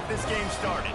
get this game started.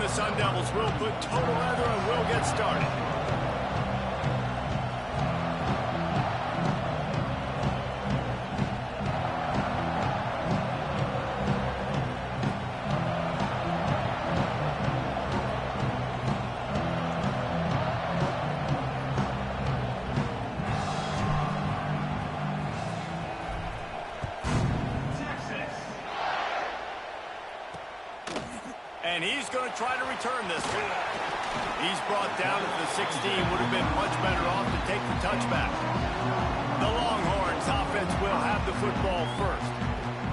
Sun Devils will put total leather and will get started. And he's going to try to return this one. He's brought down to the 16. Would have been much better off to take the touchback. The Longhorns offense will have the football first.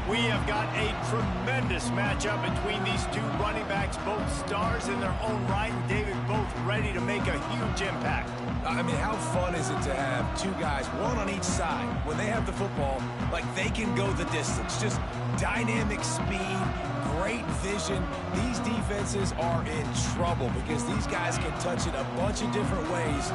We have got a tremendous matchup between these two running backs, both stars in their own right, and David, both ready to make a huge impact. I mean, how fun is it to have two guys, one on each side, when they have the football, like they can go the distance. Just dynamic speed, great vision. These defenses are in trouble because these guys can touch it a bunch of different ways.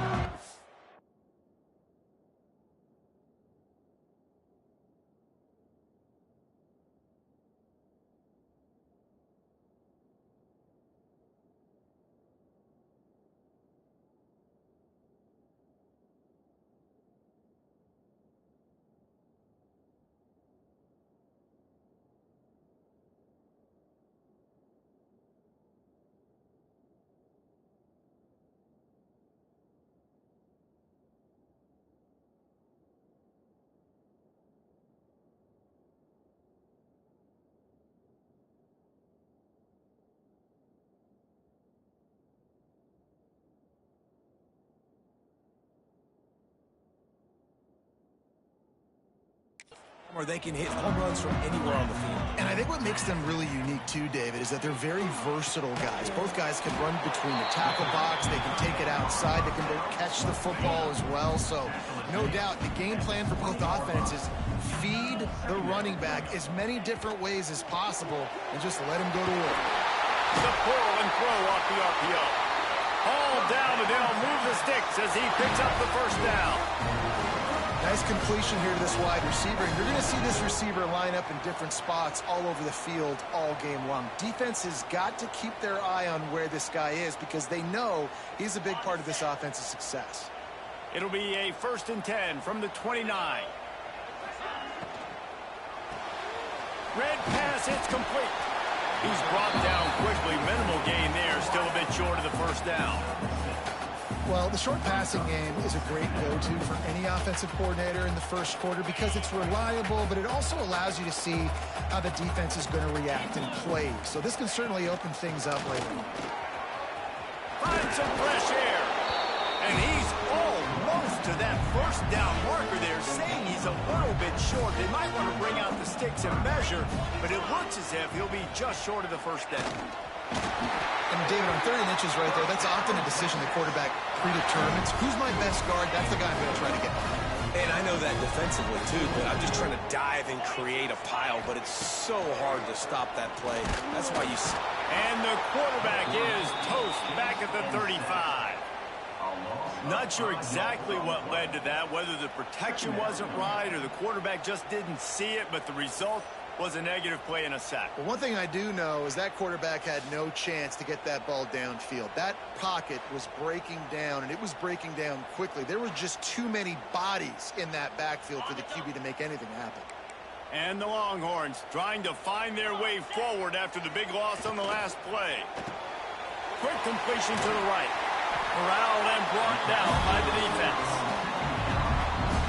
Or they can hit home runs from anywhere on the field. And I think what makes them really unique too, David, is that they're very versatile guys. Both guys can run between the tackle box. They can take it outside. They can catch the football as well. So no doubt the game plan for both offenses, feed the running back as many different ways as possible and just let him go to work. The pull and throw off the RPO. All down, and they'll move the sticks as he picks up the first down. Nice completion here to this wide receiver, and you're going to see this receiver line up in different spots all over the field all game long. Defense has got to keep their eye on where this guy is because they know he's a big part of this offense's success. It'll be a 1st and 10 from the 29. Red pass hits complete. He's brought down quickly. Minimal gain there, still a bit short of the first down. Well, the short passing game is a great go-to for any offensive coordinator in the first quarter because it's reliable, but it also allows you to see how the defense is going to react and play. So this can certainly open things up later. Finds some fresh air. And he's almost to that first down marker there, saying he's a little bit short. They might want to bring out the sticks and measure, but it looks as if he'll be just short of the first down. And David, on 30 inches right there, that's often a decision the quarterback predetermines. Who's my best guard? That's the guy I'm going to try to get. And I know that defensively, too, but I'm just trying to dive and create a pile, but it's so hard to stop that play. That's why you see. And the quarterback is toast back at the 35. Not sure exactly what led to that, whether the protection wasn't right or the quarterback just didn't see it, but the result was a negative play and a sack. Well, one thing I do know is that quarterback had no chance to get that ball downfield. That pocket was breaking down, and it was breaking down quickly. There were just too many bodies in that backfield for the QB to make anything happen. And the Longhorns trying to find their way forward after the big loss on the last play. Quick completion to the right. Corralled and brought down by the defense.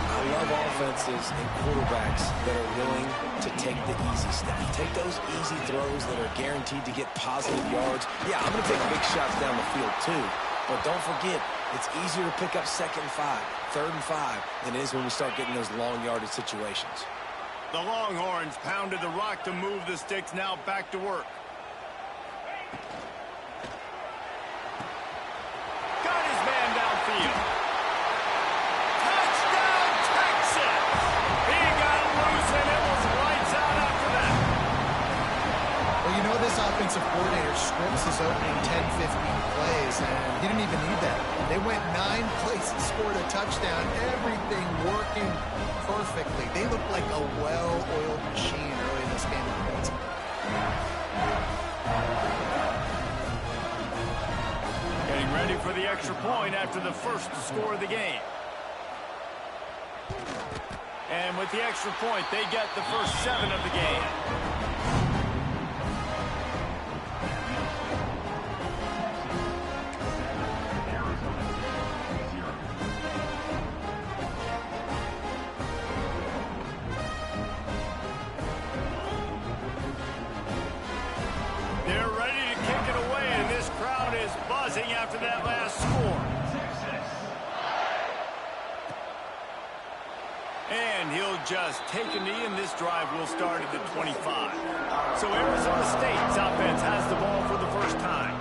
I love offenses and quarterbacks that are willing to take the easy step. Take those easy throws that are guaranteed to get positive yards. Yeah, I'm going to take big shots down the field too. But don't forget, it's easier to pick up 2nd and 5, 3rd and 5 than it is when we start getting those long yardage situations. The Longhorns pounded the rock to move the sticks, now back to work. Got his man downfield. Touchdown, Texas! He got loose and it was lights out after that. Well, you know this offensive coordinator scripts his opening 10-15 plays, and he didn't even need that. They went 9 plays and scored a touchdown. Everything working perfectly. They looked like a well-oiled machine early in this game of points. Getting ready for the extra point after the first score of the game. And with the extra point, they get the first 7 of the game. After that last score. And he'll just take a knee, and this drive will start at the 25. So Arizona State's offense has the ball for the first time.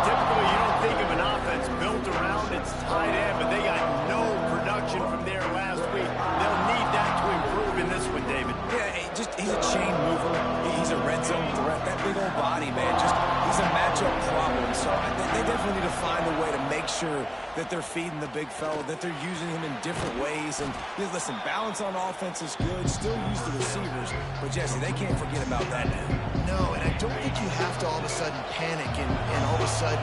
Typically, you don't think of an offense built around its tight end, but they got no production from there last week. They'll need that to improve in this one, David. Yeah, he's a chain mover. He's a red zone threat. That big old body, man, he's a matchup problem. So they definitely need to find a way to make sure that they're feeding the big fella, that they're using him in different ways. And listen, balance on offense is good. Still use the receivers. But, Jesse, they can't forget about that now. No, and I don't think you have to all of a sudden panic and all of a sudden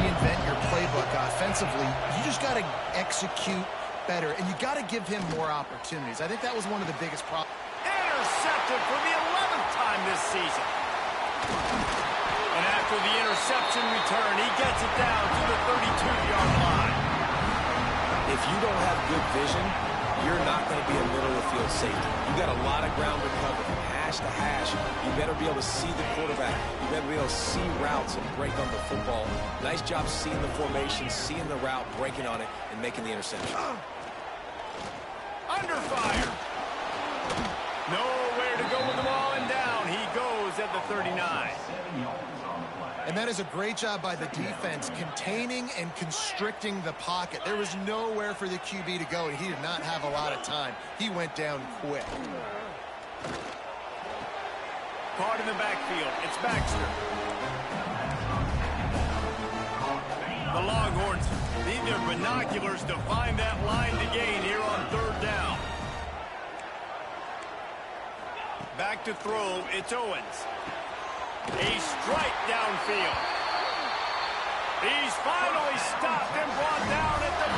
reinvent your playbook offensively. You just got to execute better, and you got to give him more opportunities. I think that was one of the biggest problems. Intercepted for the 11th time this season. And after the interception return, he gets it down to the 32-yard line. If you don't have good vision, you're not going to be a middle-of-the-field safety. You got a lot of ground to cover from hash to hash. You better be able to see the quarterback. You better be able to see routes and break on the football. Nice job seeing the formation, seeing the route, breaking on it, and making the interception. Under fire. Nowhere to go with the ball, and down he goes at the 39. And that is a great job by the defense, containing and constricting the pocket. There was nowhere for the QB to go, and he did not have a lot of time. He went down quick. Caught in the backfield. It's Baxter. The Longhorns need their binoculars to find that line to gain here on 3rd down. Back to throw, it's Owens. A strike downfield. He's finally stopped and brought down at the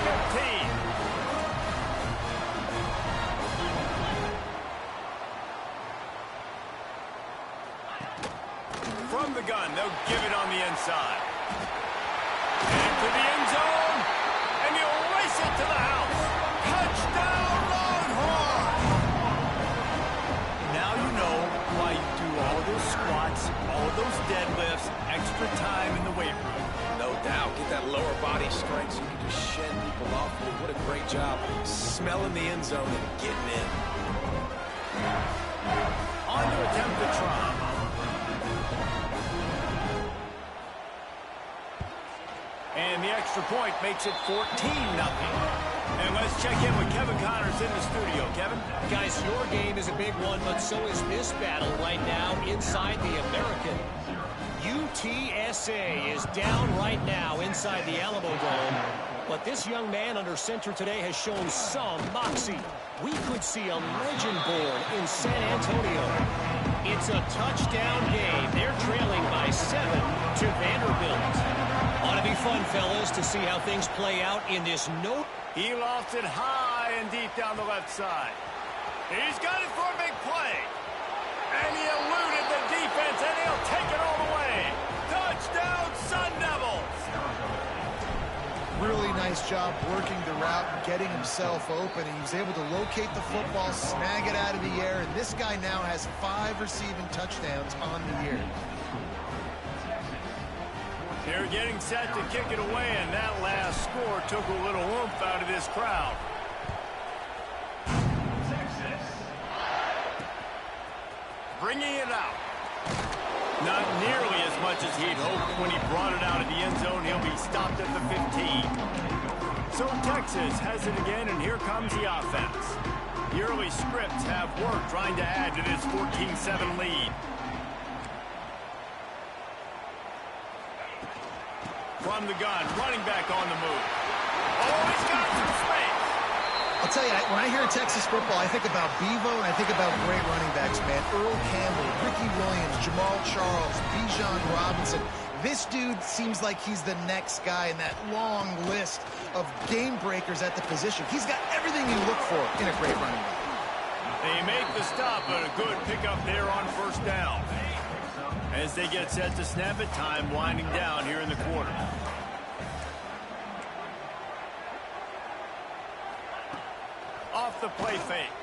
15. From the gun, they'll give it on the inside. Into the end zone, and he'll race it to the house. Touchdown, Longhorns! Now you know why you do all of those squats, all of those deadlifts, extra time in the weight room. No doubt. Get that lower body strength so you can just shed people off. What a great job smelling the end zone and getting in. On to attempt the try. And the extra point makes it 14-0. And let's check in with Kevin Connors in the studio. Kevin? Guys, your game is a big one, but so is this battle right now inside the American. UTSA is down right now inside the Alamo Dome. But this young man under center today has shown some moxie. We could see a legend born in San Antonio. It's a touchdown game. They're trailing by 7 to Vanderbilt. Ought to be fun, fellas, to see how things play out in this note. He lost it high and deep down the left side. He's got it for a big play. And he eluded the defense, and he'll take it all the way. Touchdown, Sun Devils! Really nice job working the route and getting himself open. And he was able to locate the football, snag it out of the air, and this guy now has 5 receiving touchdowns on the year. They're getting set to kick it away, and that last score took a little oomph out of this crowd. bringing it out. Not nearly as much as he'd hoped when he brought it out of the end zone. He'll be stopped at the 15. So Texas has it again, and here comes the offense. The early scripts have worked trying to add to this 14-7 lead. From the gun, running back on the move. Oh, he's got some space. I'll tell you, when I hear Texas football, I think about Bevo and I think about great running backs, man. Earl Campbell, Ricky Williams, Jamal Charles, Bijan Robinson. This dude seems like he's the next guy in that long list of game breakers at the position. He's got everything you look for in a great running back. They make the stop, but a good pickup there on first down. As they get set to snap it, time winding down here in the quarter. Off the play fake.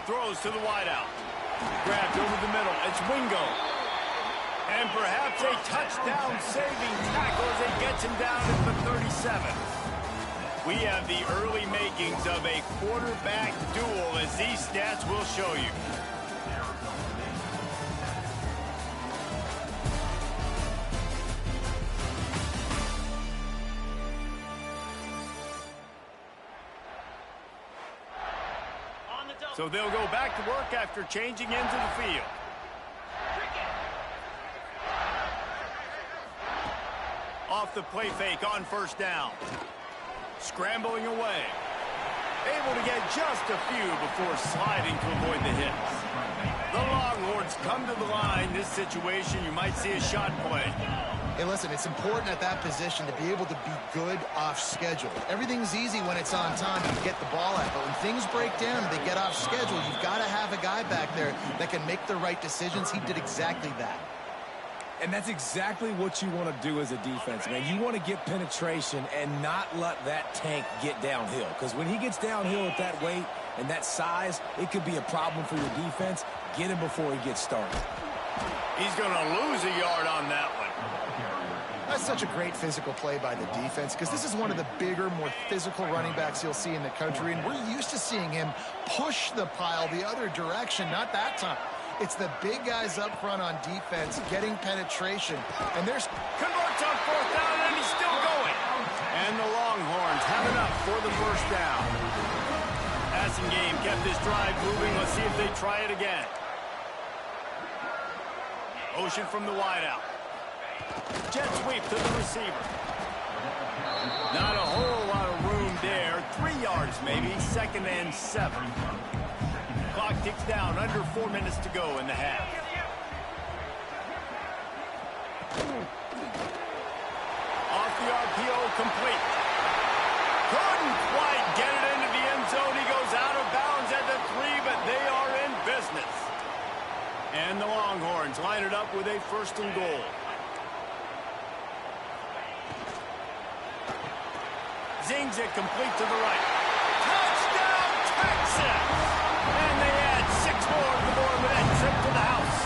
Throws to the wideout. Grabbed over the middle. It's Wingo. And perhaps a touchdown-saving tackle as it gets him down at the 37. We have the early makings of a quarterback duel, as these stats will show you. So they'll go back to work after changing into the field. Off the play fake on first down. Scrambling away. Able to get just a few before sliding to avoid the hits. The Longhorns come to the line. This situation, you might see a shot play. Hey, listen, it's important at that position to be able to be good off schedule. Everything's easy when it's on time. You get the ball out. But when things break down and they get off schedule, you've got to have a guy back there that can make the right decisions. He did exactly that. And that's exactly what you want to do as a defense, man. You want to get penetration and not let that tank get downhill. Because when he gets downhill at that weight and that size, it could be a problem for your defense. Get him before he gets started. He's going to lose a yard on that one. That's such a great physical play by the defense because this is one of the bigger, more physical running backs you'll see in the country, and we're used to seeing him push the pile the other direction, not that time. It's the big guys up front on defense getting penetration, and there's converts on fourth down, and he's still going. And the Longhorns have enough for the first down. Passing game kept this drive moving. Let's see if they try it again. Motion from the wideout. Jet sweep to the receiver. Not a whole lot of room there. 3 yards maybe. 2nd and 7. Clock ticks down. Under 4 minutes to go in the half. Off the RPO, complete. Couldn't quite get it into the end zone. He goes out of bounds at the 3, but they are in business. And the Longhorns line it up with a 1st and goal. Zings it complete to the right. Touchdown, Texas! And they add 6 more to the board with that trip to the house.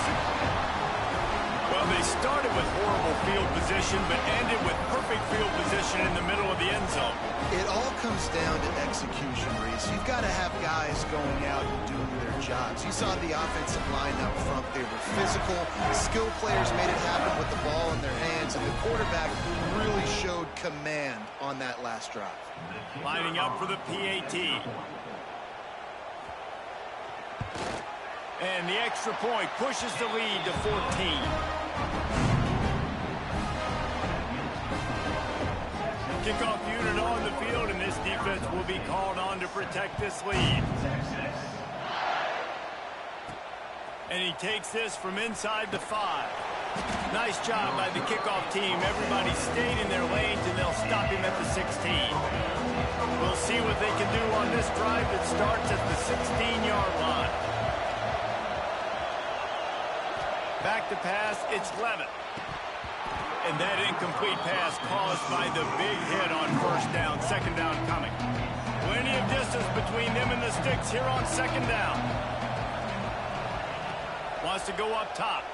Well, they started with horrible field position, but ended with perfect field position in the middle of the end zone. It all comes down to execution, Reese. You've got to have guys going out and doing their jobs. You saw the offensive line up front. They were physical. Skilled players made it happen with the ball in their hands, and the quarterback really showed command on that last drive. Lining up for the PAT. And the extra point pushes the lead to 14. Kickoff unit on the field, and this defense will be called on to protect this lead. And he takes this from inside the 5. Nice job by the kickoff team. Everybody stayed in their lanes, and they'll stop him at the 16. We'll see what they can do on this drive that starts at the 16-yard line. Back to pass, it's Levitt. And that incomplete pass caused by the big hit on first down. 2nd down coming. Plenty of distance between them and the sticks here on 2nd down. Wants to go up top.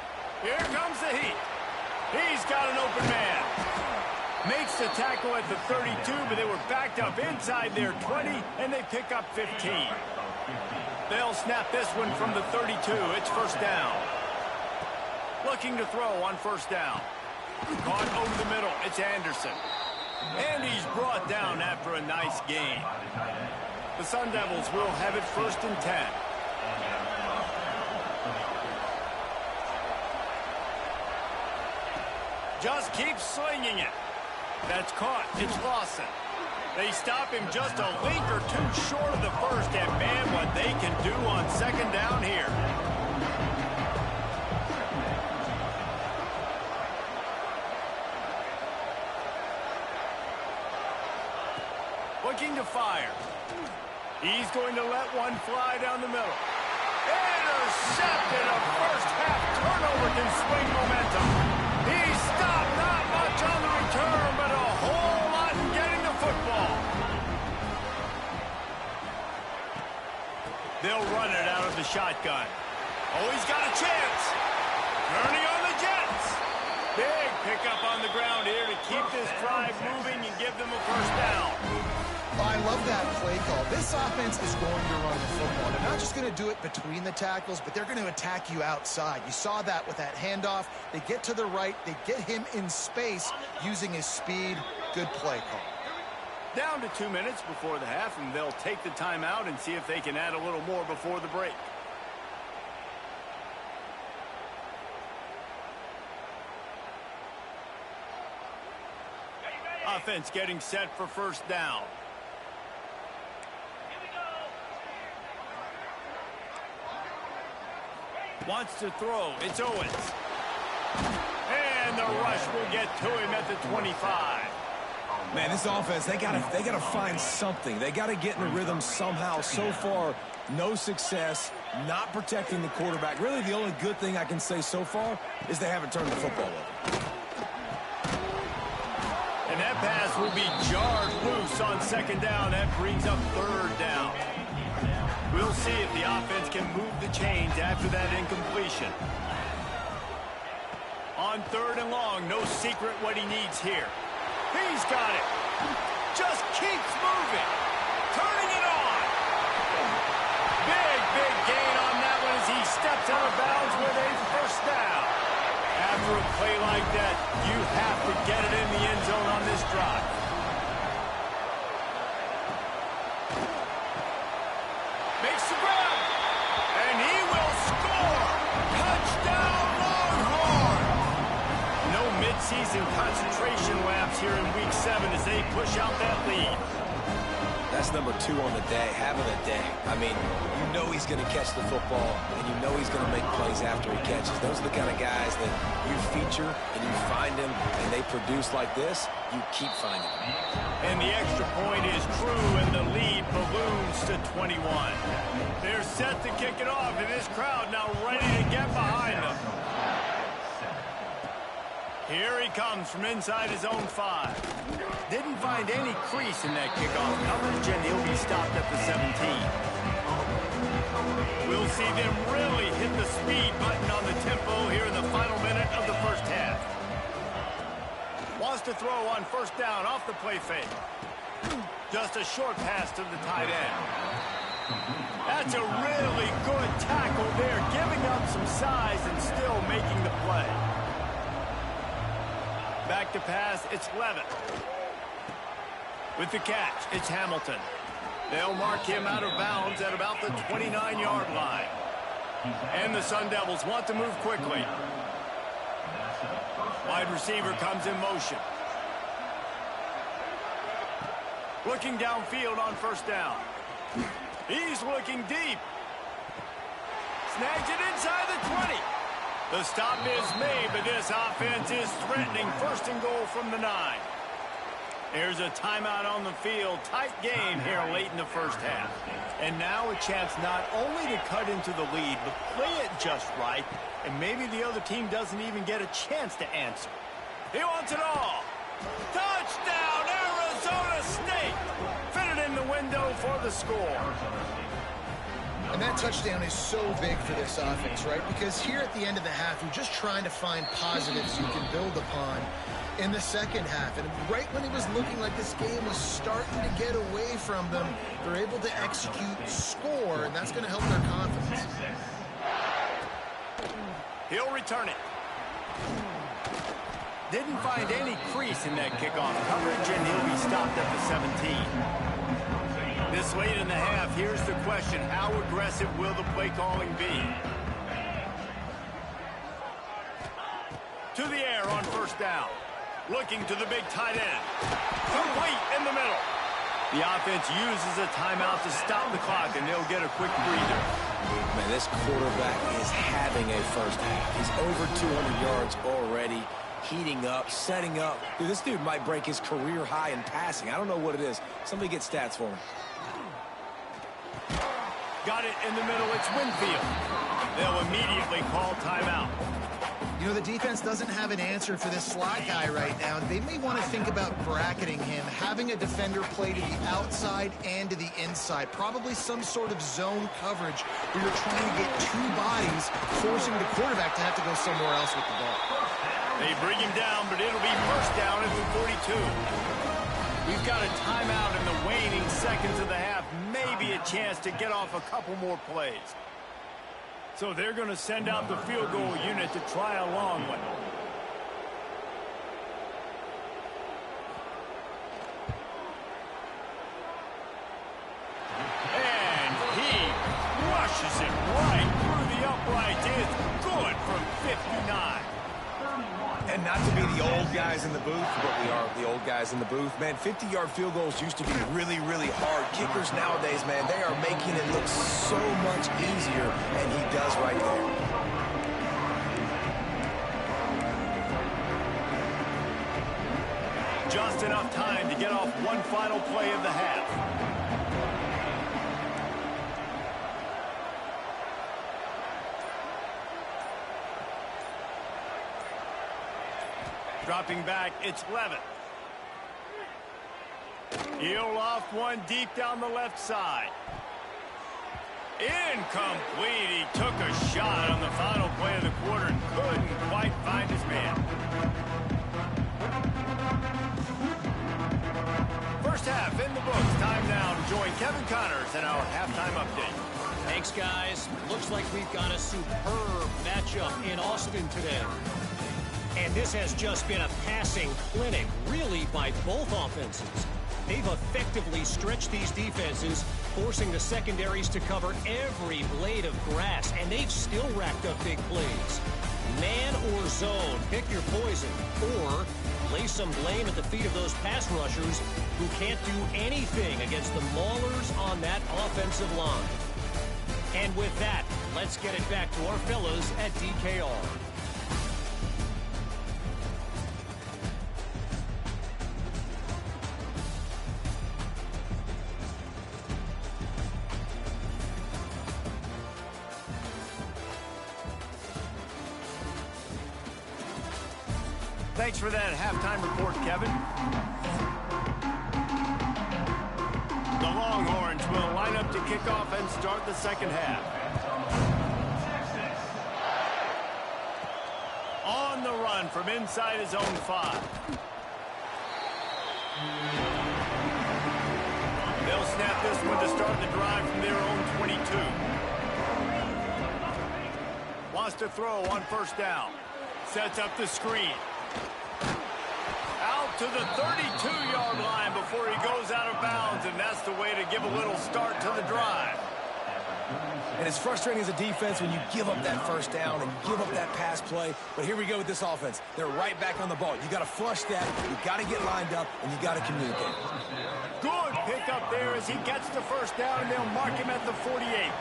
Here comes the heat. He's got an open man. Makes the tackle at the 32, but they were backed up inside their 20, and they pick up 15. They'll snap this one from the 32. It's 1st down. Looking to throw on first down. Caught over the middle. It's Anderson. And he's brought down after a nice gain. The Sun Devils will have it 1st and 10. Just keeps slinging it. That's caught. It's Lawson. They stop him just a link or two short of the first, and man, what they can do on 2nd down here. Looking to fire. He's going to let one fly down the middle. Intercepted. A first half turnover can swing momentum. He stopped, not much on the return, but a whole lot in getting the football. They'll run it out of the shotgun. Oh, he's got a chance. Turning on the Jets. Big pickup on the ground here to keep this drive moving and give them a first down. I love that play call. This offense is going to run the football. They're not just going to do it between the tackles, but they're going to attack you outside. You saw that with that handoff. They get to the right. They get him in space using his speed. Good play call. Down to 2 minutes before the half, and they'll take the timeout and see if they can add a little more before the break. Offense getting set for first down. Wants to throw. It's Owens. And the rush will get to him at the 25. Man, this offense, they gotta find something. They gotta get in the rhythm somehow. So far, no success, not protecting the quarterback. Really, the only good thing I can say so far is they haven't turned the football over. And that pass will be jarred loose on 2nd down. That brings up 3rd down. We'll see if the offense can move the chains after that incompletion. On 3rd and long, no secret what he needs here. He's got it. Just keeps moving. Turning it on. Big gain on that one as he steps out of bounds with a first down. After a play like that, you have to get it in the end zone on this drive. Makes the grab. And he will score. Touchdown, Longhorn. No midseason concentration lapse here in Week 7 as they push out that lead. That's number 2 on the day, having a day. I mean, you know he's going to catch the football, and you know he's going to make plays after he catches. Those are the kind of guys that you feature, and you find them, and they produce like this, you keep finding them. And the extra point is true, and the lead balloons to 21. They're set to kick it off, and this crowd now ready to get behind them. Here he comes from inside his own 5. Didn't find any crease in that kickoff coverage, and he'll be stopped at the 17. We'll see them really hit the speed button on the tempo here in the final minute of the first half. Wants to throw on first down off the play fake. Just a short pass to the tight end. That's a really good tackle there, giving up some size and still making the play. Back to pass, it's Levitt. With the catch, it's Hamilton. They'll mark him out of bounds at about the 29-yard line. And the Sun Devils want to move quickly. Wide receiver comes in motion. Looking downfield on first down. He's looking deep. Snags it inside the 20. The stop is made, but this offense is threatening 1st and goal from the 9. There's a timeout on the field. Tight game here late in the first half. And now a chance not only to cut into the lead, but play it just right. And maybe the other team doesn't even get a chance to answer. He wants it all. Touchdown, Arizona State. Fitted in the window for the score. And that touchdown is so big for this offense, right? Because here at the end of the half, you're just trying to find positives you can build upon in the second half. And right when it was looking like this game was starting to get away from them, they're able to execute, score, and that's going to help their confidence. He'll return it. Didn't find any crease in that kickoff coverage, and he'll be stopped at the 17. This late in the half, here's the question. How aggressive will the play calling be? To the air on first down. Looking to the big tight end. Complete in the middle. The offense uses a timeout to stop the clock, and they'll get a quick breather. Man, this quarterback is having a first half. He's over 200 yards already, heating up, setting up. Dude, this dude might break his career high in passing. I don't know what it is. Somebody get stats for him. Got it in the middle. It's Winfield. They'll immediately call timeout. You know, the defense doesn't have an answer for this slot guy right now. They may want to think about bracketing him, having a defender play to the outside and to the inside. Probably some sort of zone coverage where you're trying to get two bodies, forcing the quarterback to have to go somewhere else with the ball. They bring him down, but it'll be first down at the 42. We've got a timeout in the waning seconds of the half. Maybe a chance to get off a couple more plays. So they're going to send out the field goal unit to try a long one. And he rushes it right through the uprights. It's good from 59. And not to be the old guys in the booth, but we are the old guys in the booth. Man, 50-yard field goals used to be really, really hard. Kickers nowadays, man, they are making it look so much easier, and he does right there. Just enough time to get off one final play of the half. Dropping back, it's Levitt. He'll off one deep down the left side. Incomplete. He took a shot on the final play of the quarter and couldn't quite find his man. First half in the books. Time now to join Kevin Connors in our halftime update. Thanks, guys. Looks like we've got a superb matchup in Austin today. And this has just been a passing clinic, really, by both offenses. They've effectively stretched these defenses, forcing the secondaries to cover every blade of grass, and they've still racked up big plays. Man or zone, pick your poison, or lay some blame at the feet of those pass rushers who can't do anything against the maulers on that offensive line. And with that, let's get it back to our fellas at DKR. Thanks for that halftime report, Kevin. The Longhorns will line up to kick off and start the second half. On the run from inside his own 5. They'll snap this one to start the drive from their own 22. Wants to throw on first down. Sets up the screen. Out to the 32-yard line before he goes out of bounds, and that's the way to give a little start to the drive. And it's frustrating as a defense when you give up that first down and give up that pass play. But here we go with this offense. They're right back on the ball. You got to flush that. You got to get lined up, and you got to communicate. Good pick up there as he gets the first down, and they'll mark him at the 48.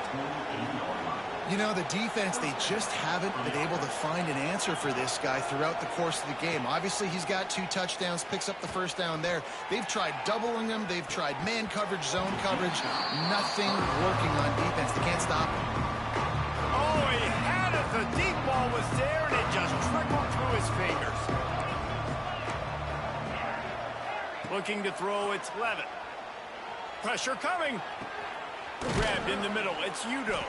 You know, the defense, they just haven't been able to find an answer for this guy throughout the course of the game. Obviously, he's got 2 touchdowns, picks up the first down there. They've tried doubling him. They've tried man coverage, zone coverage. Nothing working on defense. They can't stop him. Oh, he had it. The deep ball was there, and it just trickled through his fingers. Looking to throw, it's Levitt. Pressure coming. Grabbed in the middle, it's Udo.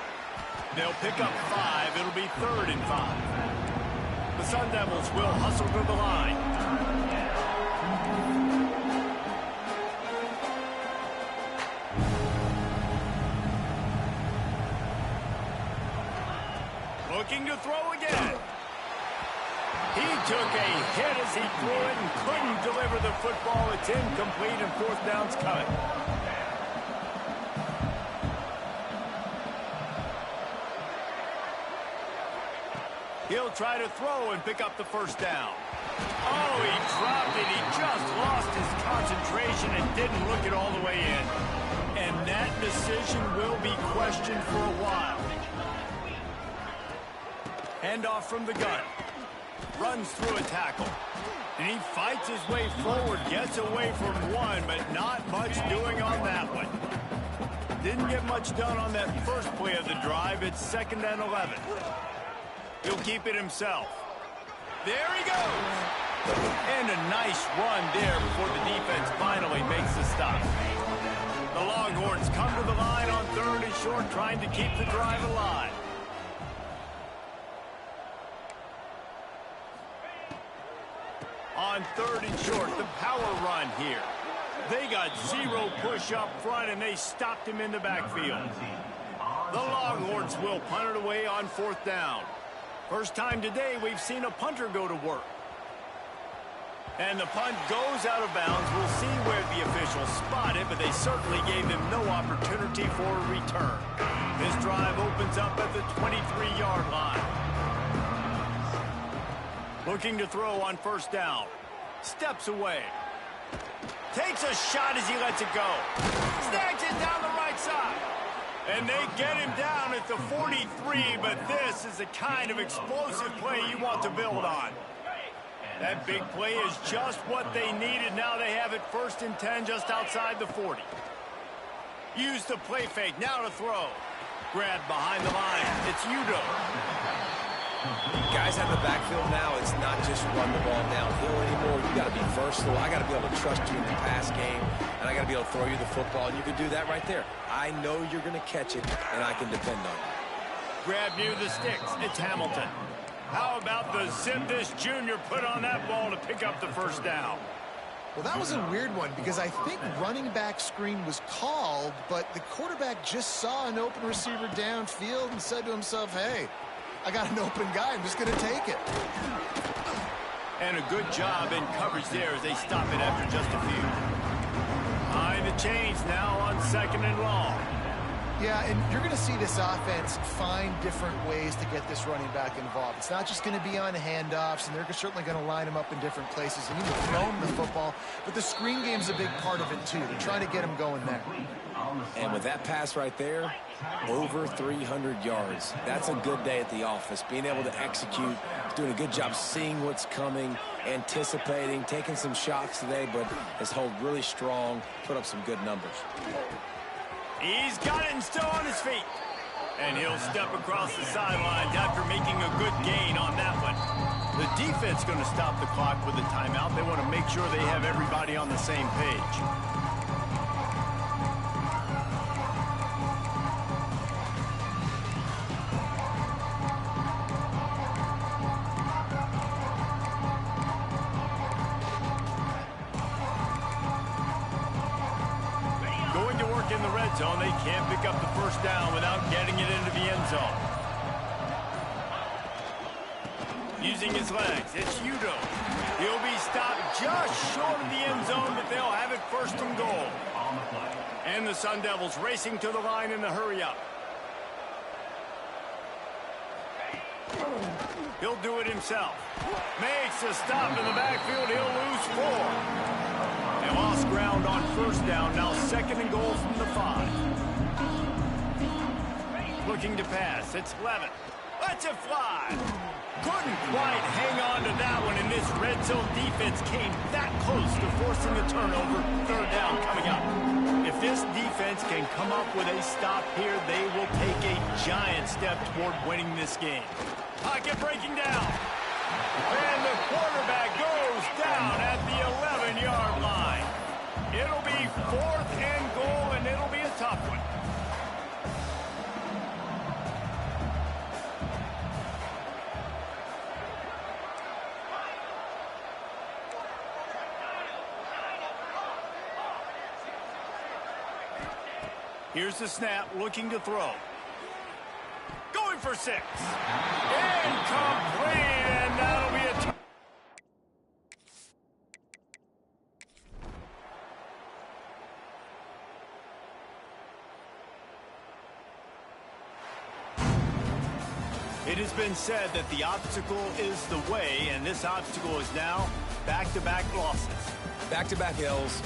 They'll pick up 5. It'll be 3rd and 5. The Sun Devils will hustle to the line. Looking to throw again. He took a hit as he threw it and couldn't deliver the football. It's incomplete and fourth down's coming. He'll try to throw and pick up the first down. Oh, he dropped it. He just lost his concentration and didn't look it all the way in. And that decision will be questioned for a while. Handoff from the gun. Runs through a tackle. And he fights his way forward, gets away from one, but not much doing on that one. Didn't get much done on that first play of the drive. It's 2nd and 11. He'll keep it himself. There he goes. And a nice run there before the defense finally makes the stop. The Longhorns come to the line on 3rd and short, trying to keep the drive alive. On 3rd and short, the power run here. They got 0 push up front, and they stopped him in the backfield. The Longhorns will punt it away on 4th down. First time today we've seen a punter go to work. And the punt goes out of bounds. We'll see where the officials spot it, but they certainly gave him no opportunity for a return. This drive opens up at the 23-yard line. Looking to throw on 1st down. Steps away. Takes a shot as he lets it go. Snags it down the right side. And they get him down at the 43, but this is the kind of explosive play you want to build on. That big play is just what they needed. Now they have it 1st and 10 just outside the 40. Use the play fake. Now to throw. Grab behind the line. It's Udo. Guys out in the backfield now, it's not just run the ball downhill anymore. You got to be versatile. I got to be able to trust you in the pass game, and I got to be able to throw you the football, and you can do that right there. I know you're going to catch it, and I can depend on you. Grab near the sticks. It's Hamilton. How about the zip this junior put on that ball to pick up the 1st down? Well, that was a weird one because I think running back screen was called, but the quarterback just saw an open receiver downfield and said to himself, hey, I got an open guy. I'm just going to take it. And a good job in coverage there as they stop it after just a few. Behind the chains now on 2nd and long. Yeah, and you're going to see this offense find different ways to get this running back involved. It's not just going to be on handoffs, and they're certainly going to line him up in different places and even throw him the football. But the screen game's a big part of it, too. They're trying to get him going there. And with that pass right there, over 300 yards. That's a good day at the office. Being able to execute, doing a good job seeing what's coming, anticipating, taking some shots today, but has held really strong, put up some good numbers. He's got it and still on his feet. And he'll step across the sidelines after making a good gain on that one. The defense going to stop the clock with a timeout. They want to make sure they have everybody on the same page. In the red zone, they can't pick up the 1st down without getting it into the end zone. Using his legs, it's Udo. He'll be stopped just short of the end zone, but they'll have it 1st and goal. And the Sun Devils racing to the line in the hurry up. He'll do it himself. Makes a stop in the backfield. He'll lose 4. They lost ground on 1st down. Now 2nd and goal from the 5. Looking to pass. It's Levin. Lets it fly. Couldn't quite hang on to that one, and this red zone defense came that close to forcing a turnover. 3rd down coming up. If this defense can come up with a stop here, they will take a giant step toward winning this game. Pocket breaking down. And the quarterback goes down at the 11-yard line. It'll be 4th and goal, and it'll be a tough one. Here's the snap, looking to throw. Going for 6. Incomplete, and that'll be a It has been said that the obstacle is the way, and this obstacle is now back-to-back losses. Back-to-back L's.